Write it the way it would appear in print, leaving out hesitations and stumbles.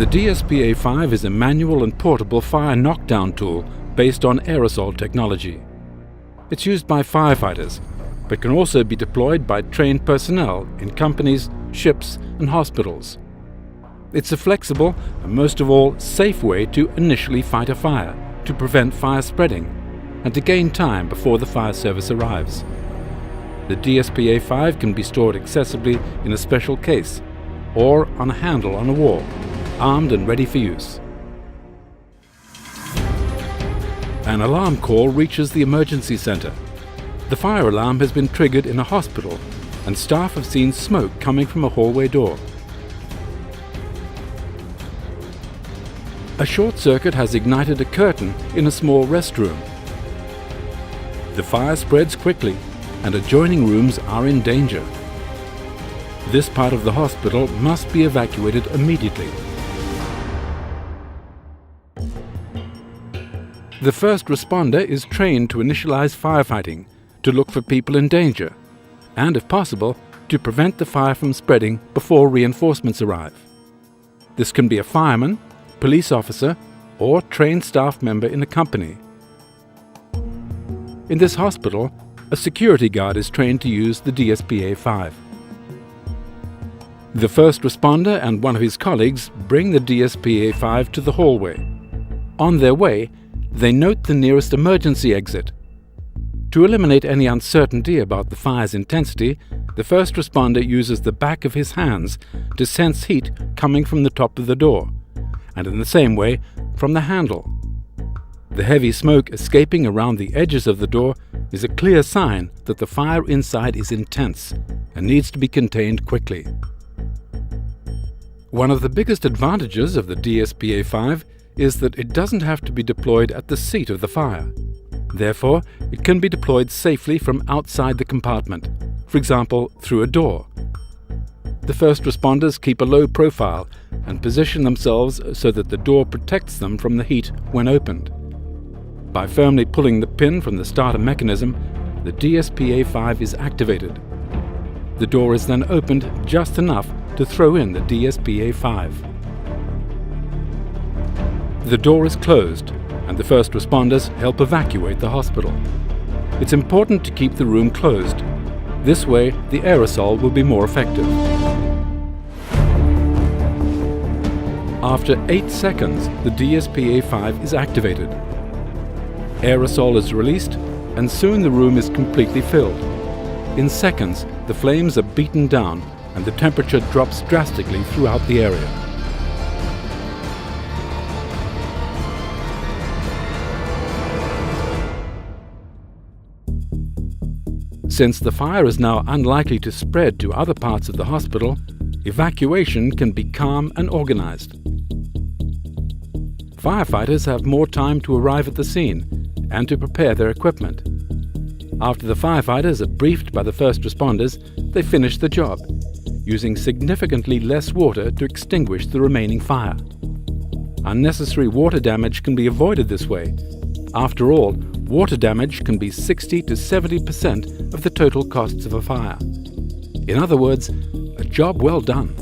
The Dspa-5 is a manual and portable fire knockdown tool based on aerosol technology. It's used by firefighters, but can also be deployed by trained personnel in companies, ships, and hospitals. It's a flexible and most of all safe way to initially fight a fire, to prevent fire spreading, and to gain time before the fire service arrives. The Dspa-5 can be stored accessibly in a special case or on a handle on a wall, armed and ready for use. An alarm call reaches the emergency center. The fire alarm has been triggered in a hospital, and staff have seen smoke coming from a hallway door. A short circuit has ignited a curtain in a small restroom. The fire spreads quickly, and adjoining rooms are in danger. This part of the hospital must be evacuated immediately. The first responder is trained to initialize firefighting, to look for people in danger, and if possible, to prevent the fire from spreading before reinforcements arrive. This can be a fireman, police officer, or trained staff member in a company. In this hospital, a security guard is trained to use the Dspa-5. The first responder and one of his colleagues bring the Dspa-5 to the hallway. On their way, they note the nearest emergency exit. To eliminate any uncertainty about the fire's intensity, the first responder uses the back of his hands to sense heat coming from the top of the door, and in the same way from the handle. The heavy smoke escaping around the edges of the door is a clear sign that the fire inside is intense and needs to be contained quickly. One of the biggest advantages of the Dspa-5 is that it doesn't have to be deployed at the seat of the fire. Therefore, it can be deployed safely from outside the compartment, for example, through a door. The first responders keep a low profile and position themselves so that the door protects them from the heat when opened. By firmly pulling the pin from the starter mechanism, the Dspa-5 is activated. The door is then opened just enough to throw in the Dspa-5. The door is closed, and the first responders help evacuate the hospital. It's important to keep the room closed. This way, the aerosol will be more effective. After 8 seconds, the Dspa-5 is activated. Aerosol is released, and soon the room is completely filled. In seconds, the flames are beaten down, and the temperature drops drastically throughout the area. Since the fire is now unlikely to spread to other parts of the hospital, evacuation can be calm and organized. Firefighters have more time to arrive at the scene and to prepare their equipment. After the firefighters are briefed by the first responders, they finish the job, using significantly less water to extinguish the remaining fire. Unnecessary water damage can be avoided this way. After all, water damage can be 60 to 70% of the total costs of a fire. In other words, a job well done.